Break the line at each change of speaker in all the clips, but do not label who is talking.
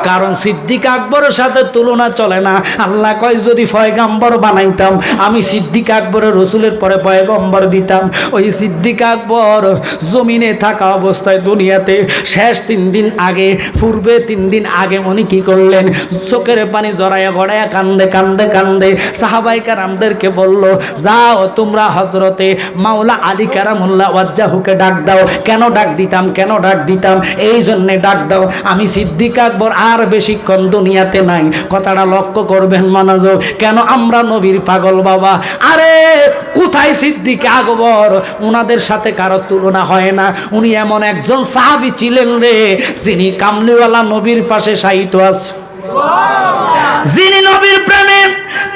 কারণ সিদ্দিক আকবরের সাথে তুলনা চলে না। আল্লাহ কয় যদি পয়গম্বর বানাইতাম আমি সিদ্দিক আকবরের রসুলের পরে পয়গম্বর দিতাম। ওই সিদ্দিক আকবর জমিনে থাকা অবস্থায় দুনিয়াতে শেষ 3 দিন আগে, পূর্বে 3 দিন আগে উনি কি করলেন? চোখের পানি জড়াইয়া গড়াইয়া কান্দে কান্দে কান্দে সাহাবায়ে কেরামদেরকে বলল, যাও তোমরা হযরতে মাওলা আলী কারামুল্লাহ ওয়াজহাহুকে ডাক দাও। কেন ডাক দিতাম? কেন ডাক দিতাম? এই জন্যে ডাক দাও, আমি সিদ্দিক আকবর আর বেশিক্ষণ দুনিয়াতে নাই। কথাটা লক্ষ্য করবেন মনোযোগ। কেন? আমরা নবীর পাগল বাবা। আরে কোথায় সিদ্দিক আকবর? উনাদের সাথে কারো তুলনা হয় না। উনি এমন একজন সাহাবী ছিলেন রে, যিনি কামলিওয়ালা নবীর পাশে শায়িত আছে, যিনি নবীর প্রেমে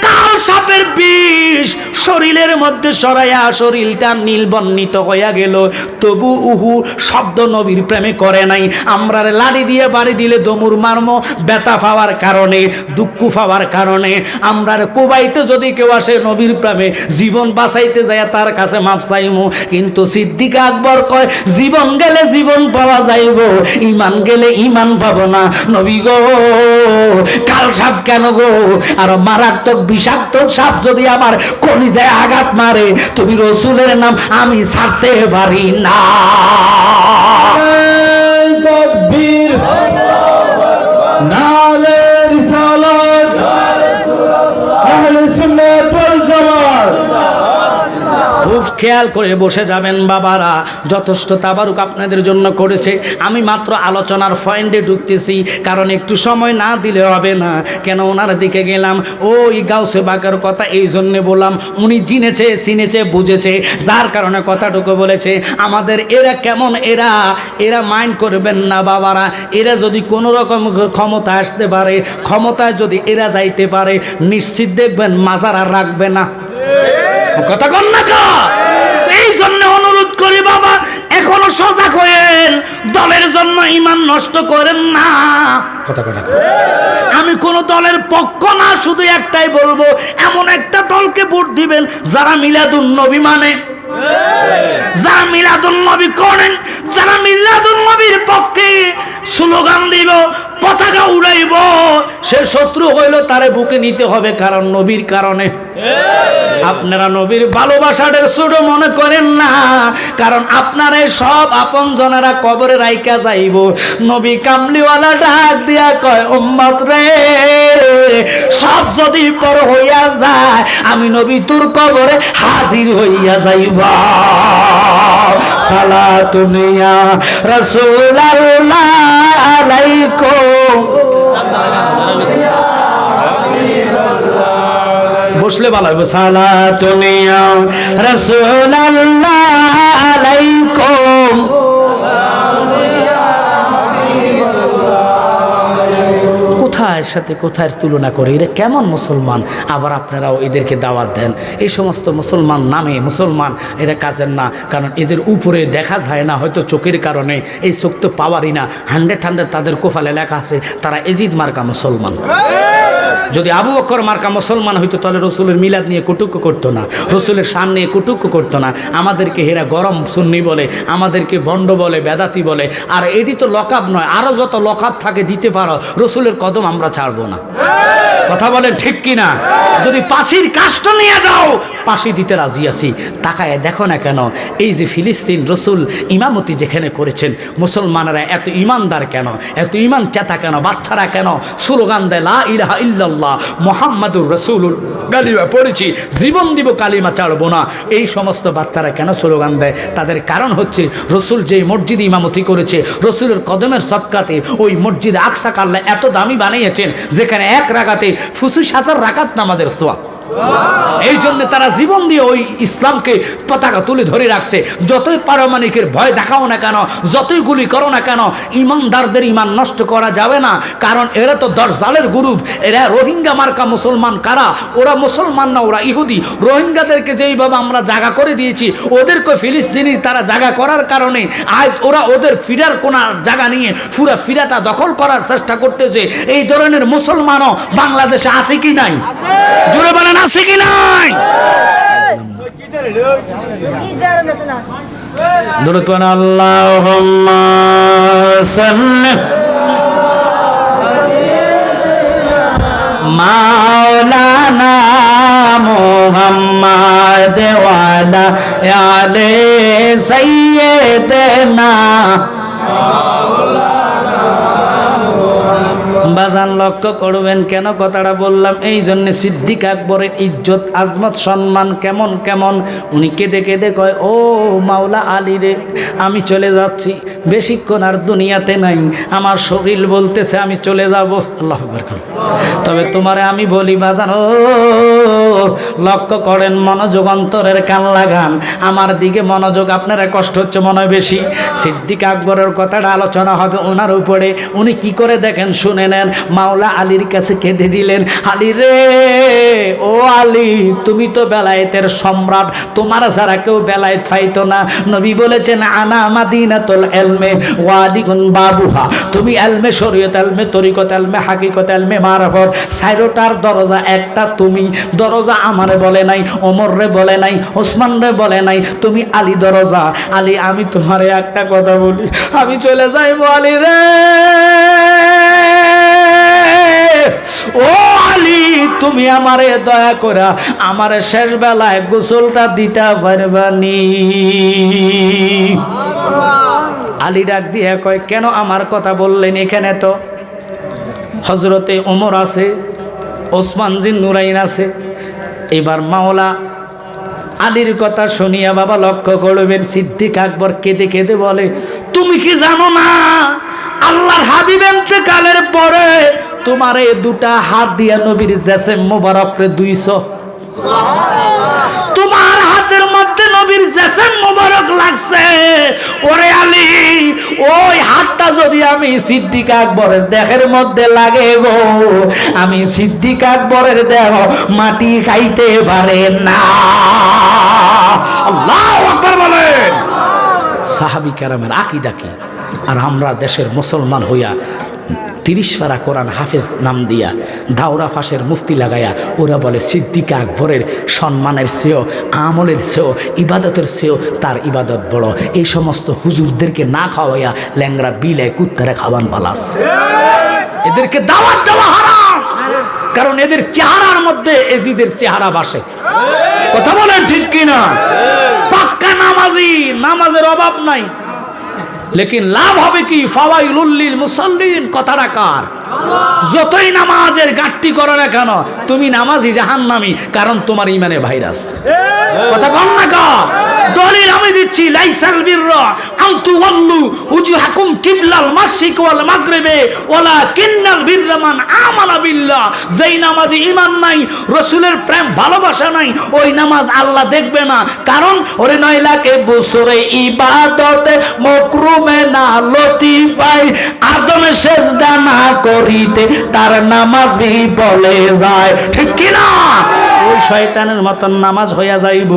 কাল সাপের বিষ শরীরের মধ্যে সরাইয়া শরীরটা নীলবর্ণিত হইয়া গেল, তবু উহু শব্দ নবীর প্রেমে করে নাই। আমরা লাড়ি দিয়ে বাড়ি দিলে দমুর মারম, ব্যথা পাওয়ার কারণে, দুঃখ পাওয়ার কারণে। আমরা কোবাইতে যদি কেউ আসে নবীর প্রেমে, জীবন বাঁচাইতে যায় তার কাছে মাপ চাইমু। কিন্তু সিদ্দিক আকবর কয়, জীবন গেলে জীবন পাওয়া যাইব, ইমান গেলে ইমান পাবো না। নবী গো, কাল সাপ কেন গো? আর মারাত্মক বিষাক্ত সাপ যদি আমার কলিজায় আঘাত মারে, তুমি রসুলের নাম আমি ছাড়তে পারি না। তাকবীর, নারে রিসালাত, আহলে সুন্নাত ওয়াল জামাত। খুব খেয়াল করে বসে যাবেন বাবারা। যথেষ্ট তাবারুক আপনাদের জন্য করেছে। আমি মাত্র আলোচনার পয়েন্টে ঢুকতেছি, কারণ একটু সময় না দিলে হবে না। কেন? ওনার দিকে গেলাম, ওই গাউসে বাকের কথা এই জন্যে বললাম, উনি চিনেছে, চিনেছে, বুঝেছে, যার কারণে কথাটুকু বলেছে। আমাদের এরা কেমন? এরা মাইন্ড করবেন না বাবারা। এরা যদি কোনো রকম ক্ষমতা আসতে পারে, ক্ষমতায় যদি এরা যাইতে পারে, নিশ্চিত দেখবেন মাজার আর রাখবে না। কথা কন না কা? এই জন্য অনুরোধ করি বাবা, এখনো সজাগ হয়েন, দলের জন্য ইমান নষ্ট করেন না। কথা কন না। আমি কোন দলের পক্ষ না, শুধু একটাই বলবো, এমন একটা দলকে ভোট দিবেন যারা মিলাদুন নবী মানে, যারা মিলাদুন নবী করেন, যারা মিলাদুন নবীর পক্ষে স্লোগান দিব, পতাকা উড়াইব, সে শত্রু হইল তারে বুকে নিতে হবে, কারণ নবীর কারণে। আপনারা নবীর ভালোবাসাদের ছোট মনে করেন না, কারণ আপনারা সব আপন জনেরা কবরে রাইকা যাইব। নবী কামলিওয়ালা ডাক দিয়া কয়, উম্মত রে, সব যদি পর হইয়া যায়, আমি নবী তোর কবরে হাজির হইয়া যাইব। সালাতুন ইয়া রাসূলুল্লাহ আলাইকুম। বসলে ভালো হবে। সালাতুন ইয়া রাসূলুল্লাহ আলাইকুম। কোথায় সাথে কোথায় তুলনা করে? এরা কেমন মুসলমান? আবার আপনারাও এদেরকে দাওয়াত দেন। এই সমস্ত মুসলমান নামে মুসলমান, এরা কাজের না। কারণ এদের উপরে দেখা যায় না, হয়তো চোখের কারণে, এই চোখ তো পাওয়ারই না। 100 তাদের কোফালে লেখা আছে তারা এজিদ মার্কা মুসলমান। যদি আবু বকর মার্কা মুসলমান হইতো তাহলে রসুলের মিলাদ নিয়ে কুটুক্য করতো না, রসুলের শান নিয়ে কুটুক্য করতো না। আমাদেরকে হেরা গরম সুন্নি বলে, আমাদেরকে বন্ড বলে, বেদাতি বলে। আর এটি তো লকাব নয়, আরও যত লকাব থাকে দিতে পারো, রসুলের কদম আমরা ছাড়বো না। কথা বলেন ঠিক কিনা? যদি পাশির কাষ্ট নিয়ে যাও, পাশি দিতে রাজি আছি। তাকায় দেখো না কেন, এই যে ফিলিস্তিন রসুল ইমামতি যেখানে করেছেন, মুসলমানেরা এত ইমানদার কেন, এত ইমান চেতা কেন, বাচ্চারা কেন স্লোগান দেয় লা ইলাহা ইল্লাল্লাহ মুহাম্মাদুর রাসূলুল্লাহ, কালিমা পড়েছি, জীবন দিব, কালিমা ছাড়বো না। এই সমস্ত বাচ্চারা কেন স্লোগান দেয়? তাদের কারণ হচ্ছে রসুল যেই মসজিদে ইমামতি করেছে, রসুলের কদমের সদকাতে ওই মসজিদে আকসা আল্লাহ এত দামি বানিয়েছেন, যেখানে এক রাকাতে 25,000 রাকাত নামাজের সওয়াব। এই জন্য তারা জীবন দিয়ে ওই ইসলামকে পতাকা তুলে ধরে রাখছে। যতই পারমাণবিকের ভয় দেখাও না কেন, যতই গুলি করো না কেন, ইমানদারদের ইমান নষ্ট করা যাবে না। কারণ এরা তো দরজালের গ্রুপ, এরা রোহিঙ্গা মার্কা মুসলমান। কারা? ওরা মুসলমান না, ওরা ইহুদি। রোহিঙ্গাদেরকে যেইভাবে আমরা জায়গা করে দিয়েছি, ওদেরকে ফিলিস্তিনি তারা জায়গা করার কারণে আজ ওরা ওদের ফিরার কোনার জায়গা নিয়ে পুরা ফিরাটা দখল করার চেষ্টা করতেছে। এই ধরনের মুসলমানও বাংলাদেশে আছে কি নাই? জোরে বলেন, আছে কি নাই? দরুদ পড়ুন, আল্লাহুম্মা সাল্লি মাওলানা মুহাম্মদ ওয়ালা আলে সাইয়্যিদানা বাজান লক্ষ্য করবেন কেন কথাটা বললাম এই জন্য সিদ্দিক আকবরের ইজ্জত আজমত সম্মান কেমন কেমন উনি কেঁদে কেঁদে কয় ও মাওলা আলী রে আমি চলে যাচ্ছি বেশিক্ষণ আর দুনিয়াতে নাই আমার শরীর বলতেছে আমি চলে যাব আল্লাহু আকবার তবে তোমারে আমি বলি বাজান ও লক্ষ্য করেন মনোযোগ অন্তরের কান লাগান আমার দিকে মনোযোগ আপনারা কষ্ট হচ্ছে মনে হয় বেশি সিদ্দিক আকবরের কথাটা আলোচনা হবে ওনার উপরে উনি কি করে দেখেন শুনে নেন মাওলা আলীর কাছে কেঁদে দিলেন আলী রে ও আলী তুমি তো বেলায়েতের সম্রাট তোমার ছাড়া কেউ বেলায়েত পাইতো না নবী বলেছেন আনা মাদিনাতুল ইলমে ওয়া আলিকুন বাবুহা তুমি ইলমে শরীয়ত ইলমে তরিকত ইলমে হাকিকত ইলমে মারফত চারটার দরজা একটা তুমি দরজা আমারে বলে নাই ওমর রে বলে নাই ওসমান রে বলে নাই তুমি আলী দরজা আলী আমি তোমারে একটা কথা বলি আমি চলে যাইবো আলী রে ও আলী তুমি আমারে দয়া করা আমারে শেষ বেলায় গোসলটা দিতে পারবানি আলী ডাক দিয়ে কয় কেন আমার কথা বললেন এখানে তো হযরতে ওমর আছে ওসমান জিন নুরাইন আছে এবার মাওলা আলীর কথা শুনিয়া বাবা লক্ষ্য করবেন সিদ্দিক আকবর কেঁদে কেঁদে বলে তুমি কি জানো না আল্লাহর হাবিব ইন্তেকালের পরে তোমার এই দুটা হাত দিয়া নবীর জেসে মোবারক রে 200 তোমার হাতের মধ্যে নবীর জেসে মোবারক লাগছে ওরে আলী ওই হাতটা যদি আমি সিদ্দিক আকবরের দেহের মধ্যে লাগে গো আমি সিদ্দিক আকবরের দেহ মাটি খাইতে পারে না আল্লাহু আকবার বলেন সাহাবী কেরামের আকীদা কি আর আমরা দেশের মুসলমান হইয়া 30 পারা কোরআন হাফেজ নাম দিয়া দাওরা ফাঁসের মুফতি লাগাইয়া ওরা বলে সিদ্দিক আকবরের সম্মানের চেয়েও আমলের চেয়েও ইবাদতের চেয়েও তার ইবাদত বড় এই সমস্ত হুজুরদেরকে না খাওয়াইয়া ল্যাংরা বিলে কুত্তারে খাওয়ান পালাস এদেরকে দাওয়াত দেওয়া হারাম কারণ এদের চেহারার মধ্যে এজিদের চেহারা বাসে কথা বলেন ঠিক কিনা পাক্কা নামাজি নামাজের অভাব নাই লেকিন লাভ হবে কি ফাওয়াইলুল লিল মুসাল্লিন কথাটা কার যতই নামাজের গাঁটটি করো না কেন তুমি নামাজি জাহান্নামী কারণ তোমার ইমানে ভাইরাস কথা বল না কা দলিল আমি দিচ্ছি লাইসাল বিররা আন তুওয়াল্লু উজুহাকুম কিবলাল মাশরিক ওয়াল মাগরিবে ওয়ালাকিন্নাল বিররা মান আমালা বিল্লাহ যেই নামাজি ঈমান নাই রাসূলের প্রেম ভালোবাসা নাই ওই নামাজ আল্লাহ দেখবে না কারণ ওরে 9 লাখ বছরে ইবাদতে মকরুমে না লতি পাই আদম সেজদা না করিতে তার নামাজ বলে যায় ঠিক কি না ওই শয়তানের মতন নামাজ হইয়া যাইব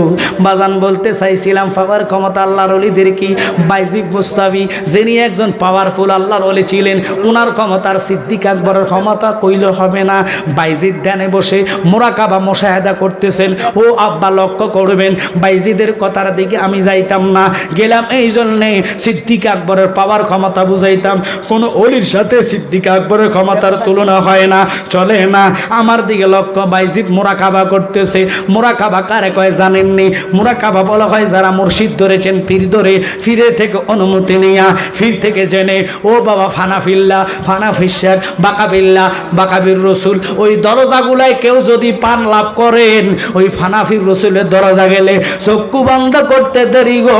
বাজান বলতে চাইছিলাম পাওয়ার ক্ষমতা আল্লাহর ওলিদের কি বাইজিদ মুস্তাফি যিনি একজন পাওয়ারফুল আল্লাহর ওলি ছিলেন উনার ক্ষমতার সিদ্দিক আকবরের ক্ষমতা কইলে হবে না বাইজিদ ধ্যানে বসে মুরাকাবা মুশাহাদা করতেছেন ও আব্বা লক্ষ্য করবেন বাইজিদের কথার দিকে আমি যাইতাম না গেলাম এই জন্যে সিদ্দিক আকবরের পাওয়ার ক্ষমতা বুঝাইতাম কোনো ওলির সাথে সিদ্দিক আকবরের ক্ষমতার তুলনা হয় না চলে না আমার দিকে লক্ষ্য বাইজিদ মুরাকাবা করতেছে মুরাকাবা কারে কয় জানেননি মুরাকাবা বলা হয় যারা মুর্শিদ ধরেছেন পীর ধরে ফিরে থেকে অনুমতি নিয়া ফির থেকে জেনে ও বাবা ফানাফিল্লা ফানাফিসাক বাকাবিল্লা বাকাবির রসুল ওই দরজাগুলায় কেউ যদি পান লাভ করেন ওই ফানাফির রসুলের দরজা গেলে চক্ষু বন্ধ করতে দেরি গো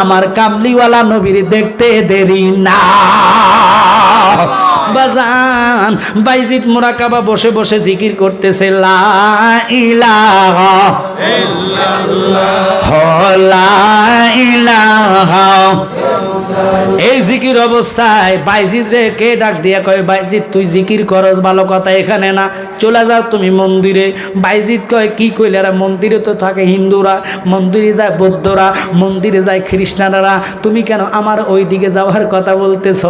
আমার কামলিওয়ালা নবীর দেখতে দেরি না বাজান বাইজিদ মুরাকাবা বসে বসে জিকির করতেছে লা ইলাহা ইল্লাল্লাহ লা ইলাহা এই জিকির অবস্থায় বাইজিদ রে কে ডাক দিয়া কয় বাইজিদ তুই জিকির করস ভালো কথা এখানে না চলে যাও তুমি মন্দিরে বাইজিদ কয় কি কইলে আর মন্দিরে তো থাকে হিন্দুরা মন্দিরে যায় বৌদ্ধরা মন্দিরে যায় খ্রিস্টানরা তুমি কেন আমার ওই দিকে যাওয়ার কথা বলতেছ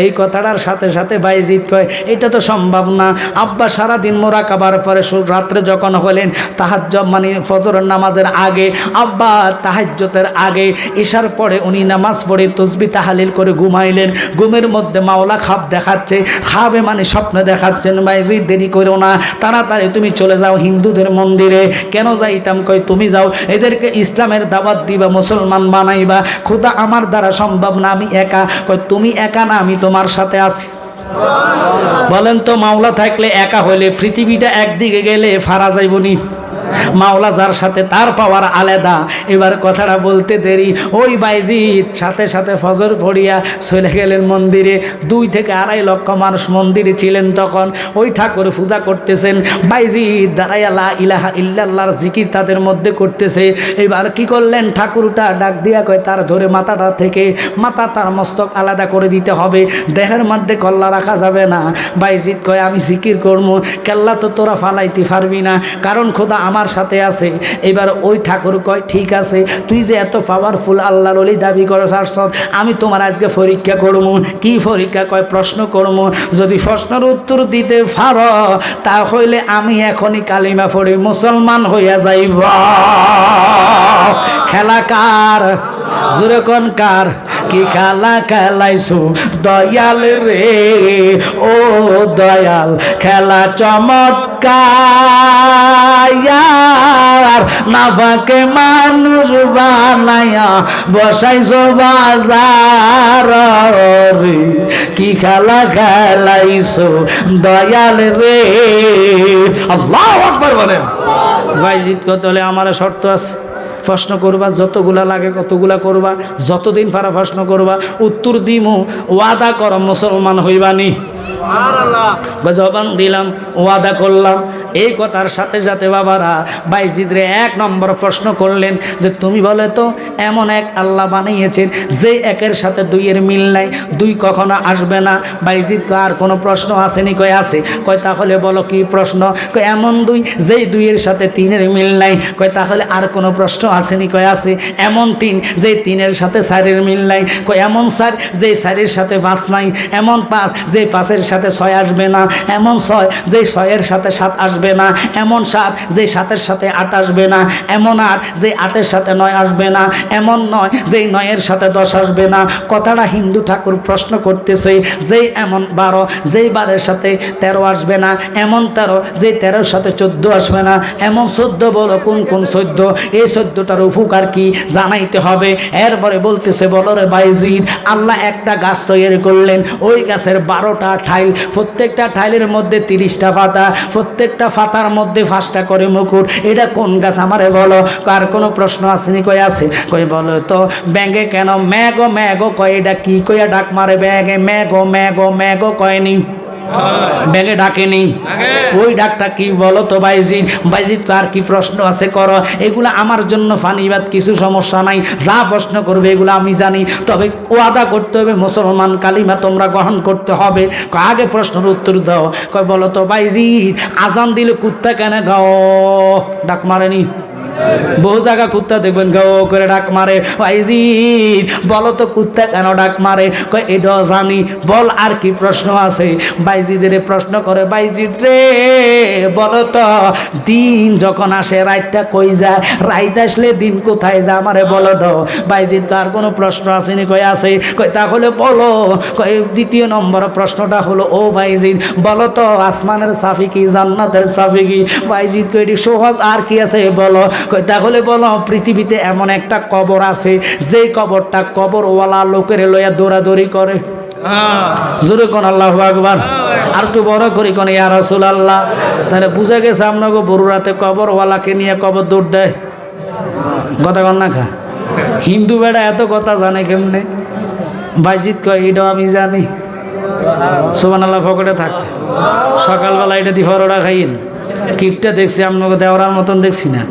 এই কথাটার সাথে সাথে বাইজিদ কয় এটা তো সম্ভব না। আব্বা সারাদিন মোরাকাবার পরে রাত্রে যখন হলেন তাহাজ্জুদ মানে ফজরের নামাজের আগে, আব্বা তাহাজ্জুদের আগে ঈশার পরে উনি নামাজ পড়ে তাসবিহ তাহলিল করে ঘুমাইলেন। ঘুমের মধ্যে মাওলা খাব দেখাচ্ছে, খাবে মানে স্বপ্নে দেখাচ্ছেন, বাইজিদ দেরি করো না, তাড়াতাড়ি তুমি চলে যাও হিন্দুদের মন্দিরে। কেন যাইতাম? কয় তুমি যাও, এদেরকে ইসলামের দাওয়াত দিবা, মুসলমান বানাইবা। খোদা আমার দ্বারা সম্ভব না, আমি একা। কয় তুমি একা না, আমি তোমার সাথে আছি। বলেন তো মাওলা থাকলে একা হইলে পৃথিবীটা একদিকে গেলে ফারা যাইবনি? মাওলা যার সাথে তার পাওয়ার আলাদা। এবার কথাটা বলতে দেরি, ওই বাইজিদ সাথে সাথে ফজর পড়িয়া চলে গেলেন মন্দিরে। 2 থেকে 2.5 লক্ষ মানুষ মন্দিরে ছিলেন তখন। ওই ঠাকুর পূজা করতেছেন, বাইজিদ দাঁড়াইয়া লা ইলাহা ইল্লাল্লাহর জিকির তাদের মধ্যে করতেছে। এবার কি করলেন, ঠাকুরটা ডাক দিয়া কয় তার ধরে মাথাটা থেকে মাথা তার মস্তক আলাদা করে দিতে হবে, দেহের মধ্যে কল্লা রাখা যাবে না। বাইজিদ কয় আমি জিকির করবো, কেল্লা তো তোরা ফালাইতে পারবি না, কারণ খোদা আমার সাথে আছে। এবার ওই ঠাকুর কয় ঠিক আছে, তুই যে এত পাওয়ারফুল আল্লাহর ওলি দাবি করছ, আমি তোমার আজকে পরীক্ষা করবো। কি পরীক্ষা? কয় প্রশ্ন করবো, যদি প্রশ্নের উত্তর দিতে পারো তাহলে আমি এখনই কালিমা পড়ে মুসলমান হইয়া যাইব। খেলা কার? জোরে কোন কার? কি খেলা খেলাইছো দয়াল রে, ও দয়াল খেলা চমৎকার, নাফাকে মানুষ বানায়া বসাইছো বাজার রে, কি খেলা খেলাইছো দয়াল রে। আল্লাহু আকবার বলেন। বাইজিদ কত হলে আমার শর্ত আছে, প্রশ্ন করবা যতগুলা লাগে কতগুলা করবা, যতদিন পারা প্রশ্ন করবা, উত্তর দিমু, ওয়াদা কর মুসলমান হইবানি। জবান দিলাম, ওয়াদা করলাম। এই কথার সাথে সাথে বাবারা বাইজিদরে 1 নম্বর প্রশ্ন করলেন যে তুমি বলে তো এমন এক আল্লাহ বানিয়েছেন যে 1-এর সাথে 2-এর মিল নাই, 2 কখনো আসবে না। বাইজিদ আর কোনো প্রশ্ন আসেনি? কয় আছে। কয় তাহলে বলো কি প্রশ্ন? কয় এমন 2 যেই 2-এর সাথে 3-এর মিল নাই। কয় তাহলে আর কোনো প্রশ্ন আসেনি? কয় আছে। এমন 3 যেই 3-এর সাথে 4-এর মিল নাই। কয় এমন 4 যেই 4-এর সাথে 5 নাই। এমন 5 যেই 5-এর সাথে 6 আসবে না। এমন 6 যেই 6-এর সাথে 7 আসবে না। এমন 7 যেই 7-এর সাথে 8 আসবে না। এমন 8 যেই 8-এর সাথে 9 আসবে না। এমন 9 যেই 9-এর সাথে 10 আসবে না। কথাটা হিন্দু ঠাকুর প্রশ্ন করতেছে, যেই এমন 12 যেই 12-এর সাথে 13 আসবে না। এমন 13 যেই 13-এর সাথে 14 আসবে না। এমন 14 বলো কোন কোন 14? এই 14টার উপকার কি জানাইতে হবে। এরপরে বলতেছে বলো রে বাইজিদ, আল্লাহ একটা গাছ তৈরি করলেন, ওই গাছের 12টা ঠাইল, প্রত্যেকটা ঠাইলের মধ্যে 30টা পাতা, প্রত্যেকটা পাতার মধ্যে 5টা করে মুকুট। এটা কোন গাছ আমারে বলো। কার কোনো প্রশ্ন আসেনি? কই আছে। কই বলো তো ব্যাঙে কেন ম্যাগো ম্যাগো কয়? এটা কি কইয়া ডাক মারে ব্যাঙে? ম্যাগো ম্যাগো ম্যাগো কয়নি, ব্যাঙে ডাকেনি। ওই ডাকটা কি বলো তো বাইজিদ? বাইজিদ আর কি প্রশ্ন আছে করো, এগুলো আমার জন্য ফানিবাদ, কিছু সমস্যা নাই, যা প্রশ্ন করবে এগুলো আমি জানি, তবে ওয়াদা করতে হবে মুসলমান কালিমা তোমরা গ্রহণ করতে হবে। আগে প্রশ্নের উত্তর দাও। কয় বলো তো বাইজিদ, আজান দিলে কুত্তা কেন গাও ডাক মারেনি? বহু জায়গা কুত্তা দেখবেন গাও করে ডাক মারে। বাইজিদ বলো তো কুত্তা কেন ডাক মারে? কয় এটা জানি, বল আর কি প্রশ্ন আছে? বাইজিদের প্রশ্ন করে, বাইজিদ রে বলো তো দিন যখন আসে রাতটা কই যায়? রাত আসলে দিন কোথায় যায় আমারে বলো দাও। বাইজিদ আর কোনো প্রশ্ন আসেনি? কই আছে। কয় তাহলে বলো। কয় 2 নম্বর প্রশ্নটা হলো, ও বাইজিদ বলো তো আসমানের সাফি কি জান্নাতের সাফি কি? বাইজিদ কই এটি সহজ, আর কি আছে বলো। কই তাহলে বলো পৃথিবীতে এমন একটা কবর আছে যে কবরটা কবরওয়ালা লোকের লইয়া দৌড়াদৌড়ি করে। জোরে কোন আল্লাহু আকবার। আর একটু বড় করি কোন ইয়া রাসূলুল্লাহ। তাহলে বুঝা গেছে আপনাকে বড়ুরাতে কবরওয়ালাকে নিয়ে কবর দৌড় দেয়। কথা কন না খা হিন্দু বেড়া এত কথা জানে কেমনে? বাইজিদ কয় এটাও আমি জানি। সুবহানাল্লাহ পকেটে থাক। সকালবেলা এটা দি পরোটা খাইন, কিপটা দেখছি আপনাকে দেওয়ার মতন দেখছি না।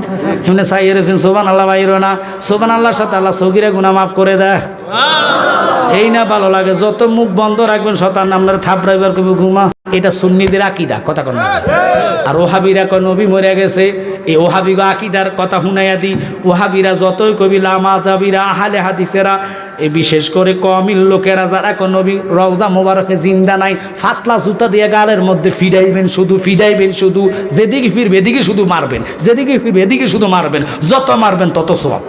এমনি চাইয়ে রয়েছেন সুবহানাল্লাহ বাইরো না। সুবহানাল্লাহর সাথে আল্লাহ সগীরা গুনাহ মাফ করে দেয়। এই না ভালো লাগে, যত মুখ বন্ধ রাখবেন শতান আপনার থাপড়াইবার কবি ঘুমা। এটা সুন্নিদের আকীদা, কথা কন। আর ওহাবিরা কয় নবী মরে গেছে, এই ওহাবিগো আকীদার কথা শুনাইয়া দি। ওহাবিরা যতই কবি লামাজাবিরা আহলে হাদিসেরা, এই বিশেষ করে কমিল লোকেরা যারা কোন নবী রওজা মোবারকে জিন্দা নাই, ফাতলা জুতা দিয়ে গালের মধ্যে ফিরাইবেন শুধু, ফিরাইবেন শুধু, যেদিকে ফিরবে এদিকে শুধু মারবেন, যেদিকে ফিরবে এদিকে শুধু মারবেন, যত মারবেন তত সওয়াব।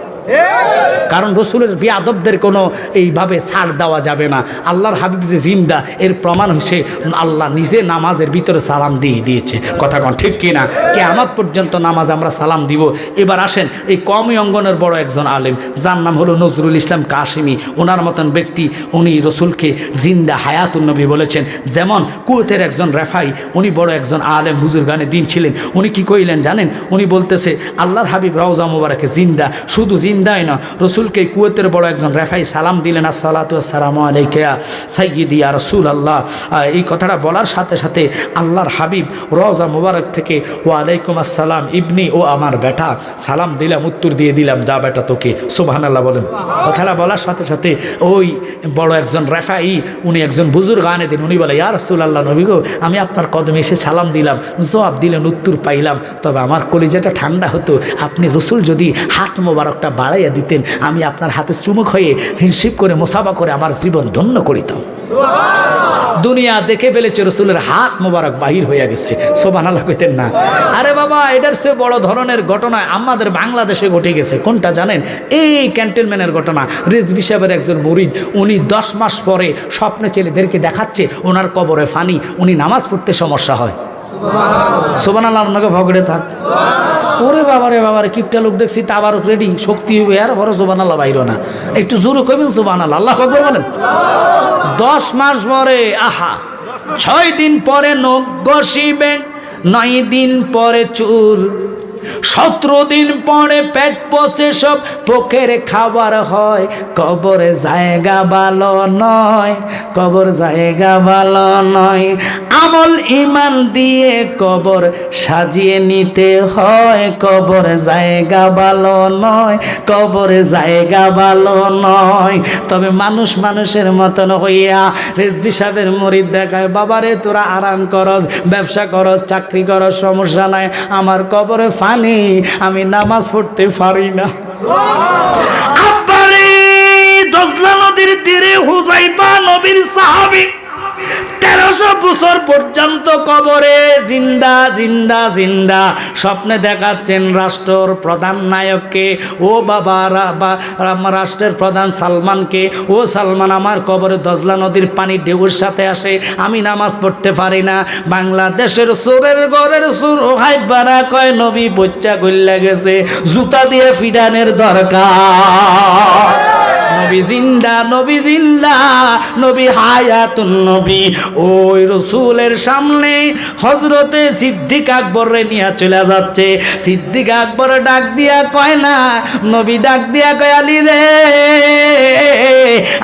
কারণ রসুলের বেয়াদবদের কোনো এইভাবে ছাড় দেওয়া যাবে না। আল্লাহর হাবিব যে জিন্দা, এর প্রমাণ হয়েছে আল্লাহ নিজে নামাজের ভিতরে সালাম দিয়ে দিয়েছে, কথা কন ঠিক কিনা? কিয়ামত পর্যন্ত নামাজ আমরা সালাম দিব। এবার আসেন এই কওমি অঙ্গনের বড় একজন আলেম, যার নাম হলো নজরুল ইসলাম কাশিমি। ওনার মতন ব্যক্তি, উনি রসুলকে জিন্দা হায়াতুন নবী বলেছেন। যেমন কুয়েতের একজন রেফাই, উনি বড় একজন আলেম বুজুর্গানে দিন ছিলেন। উনি কি কইলেন জানেন? উনি বলতেছে আল্লাহর হাবিব রওজা মুবারকে জিন্দা, শুধু জিন্দাই না, রসুলকে কুয়েতের বড় একজন রেফাই সালাম দিলেন, আসসালাতু ওয়াসসালামু আলাইকা সাইয়্যিদি ইয়া রাসূলুল্লাহ। এই কথাটা বলার সাথে সাথে আল্লাহর হাবিব রওজা মুবারক থেকে ওয়ালাইকুম আসসালাম ইবনি, ও আমার বেটা, সালাম দিলাম, উত্তর দিয়ে দিলাম, যা বেটা তোকে, সুবহানাল্লাহ বলেন। কথাটা বলার সাথে সাথে ওই বড় একজন রেফাই, উনি একজন বুজুর্গ আনে দিন, উনি বলে ইয়া রাসূলুল্লাহ, নবী গো, আমি আপনার কদমে এসে সালাম দিলাম, জবাব দিলেন, উত্তর পাইলাম, তবে আমার কলিজাটা ঠান্ডা হতো, আপনি রসুল যদি হাত মোবারকটা বাড়াইয়া দিতেন, আমি আপনার হাতে চুমুক হয়ে হিনশিপ করে মোসাফা করে আমার জীবন ধন্য করিতাম। দুনিয়া দেখে ফেলেছে রসুলের হাত মোবারক বাহির হয়ে গেছে, সুবহানাল্লাহ কইতেন না? আরে বাবা, এটার চেয়ে বড় ধরনের ঘটনা আমাদের বাংলাদেশে ঘটে গেছে। কোনটা জানেন? এই ক্যান্টনমেন্টের ঘটনা। রিজভী সাহেবের একজন মুরিদ, উনি 10 মাস পরে স্বপ্নে ছেলেদেরকে দেখাচ্ছে ওনার কবরে ফানি, উনি নামাজ পড়তে সমস্যা হয়। সুবহানাল্লাহ, আপনাকে ভগড়ে থাক। ওরে বাবারে বাবারে, কিপটা লোক দেখছি তাবারক রেডি, শক্তি হইবে আর বড় সুবহানাল্লাহ বাইর না, একটু জোরে কইবেন সুবহানাল্লাহ, আল্লাহু আকবার বলেন। 10 মাস পরে, আহা, 6 দিন পরে নখ ঘষিবেন, 9 দিন পরে চুল, 17 দিন পরে পেট পচে সব পোকের খাবার হয়। কবরে জায়গা ভালো নয়, কবর জায়গা ভালো নয়, আমল ইমান দিয়ে কবর সাজিয়ে নিতে হয়। কবর জায়গা ভালো নয়, কবর জায়গা ভালো নয়। তবে মানুষ মানুষের মতন হইয়া রিজভী সাহেবের মুরিদ দেখায়, বাবারে তোরা আরাম করস, ব্যবসা করস, চাকরি করস, সমস্যা নাই, আমার কবরে ফানি, আমি নামাজ পড়তে পারি না। আব্বারে, দজলা নদীর তীরে হুযায়ফা নবীর সাহাবী, 1300 বছর পর্যন্ত কবরে জিন্দা জিন্দা জিন্দা। স্বপ্নে দেখাচ্ছেন রাষ্ট্র প্রধান নায়ককে, ও বাবা রাষ্ট্রের প্রধান সালমানকে, ও সালমান, আমার কবরে দজলা নদীর পানি ঢেউর সাথে আসে, আমি নামাজ পড়তে পারি না। বাংলাদেশের চোরের ঘরের চোর হাইবারা কয় নবী বচ্চা গইল্লা গেছে, জুতা দিয়ে ফিডানের দরকার। নবী জিন্দা, নবী জিন্দা, নবী হায়াতুন নবী। ওই রসুলের সামনে হযরতে সিদ্দিক আকবরে নিয়ে চলে যাচ্ছে। সিদ্দিক আকবর ডাক দিয়া কয় না, নবী ডাক দিয়া কয়, আলী রে,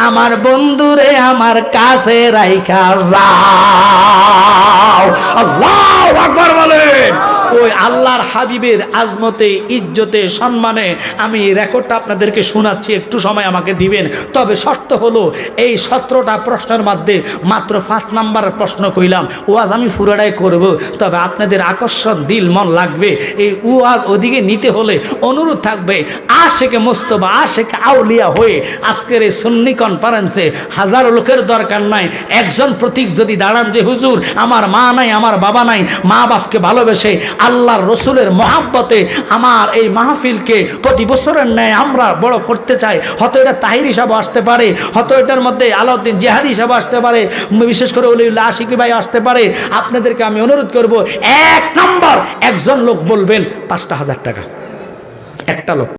আমার বন্ধুরে আমার কাছে রাইখা যাও। আল্লাহু আকবার বলেন। ওই আল্লাহর হাবিবের আজমতে, ইজ্জতে, সম্মানে আমি রেকর্ডটা আপনাদেরকে শোনাচ্ছি, একটু সময় আমাকে দিবেন। তবে শর্ত হলো এই 17টা প্রশ্নের মধ্যে মাত্র 5 নাম্বারের প্রশ্ন কইলাম, ওয়াজ আমি পুরোটাই করব, তবে আপনাদের আকর্ষণ দিল মন লাগবে। এই ওয়াজ ওদিকে নিতে হলে অনুরোধ থাকবে, আশেকে মুস্তফা, আশেকে আউলিয়া হয়ে আজকের এই সুন্নি কনফারেন্সে হাজারো লোকের দরকার নাই, একজন প্রতীক যদি দাঁড়ান যে হুজুর আমার মা নাই, আমার বাবা নাই, মা বাপকে ভালোবেসে আল্লাহর রসুলের মহাব্বতে আমার এই মাহফিলকে প্রতি বছরের ন্যায় আমরা বড় করতে চাই। হয়তো এটা তাহির হিসাবে আসতে পারে, হয়তো এটার মধ্যে আলাউদ্দিন জিহাদি হিসাবে আসতে পারে, বিশেষ করে ওলিউল্লাহ আশিকি ভাই আসতে পারে। আপনাদেরকে আমি অনুরোধ করব, 1 নম্বর একজন লোক বলবেন 5,000 টাকা, একটা লোক।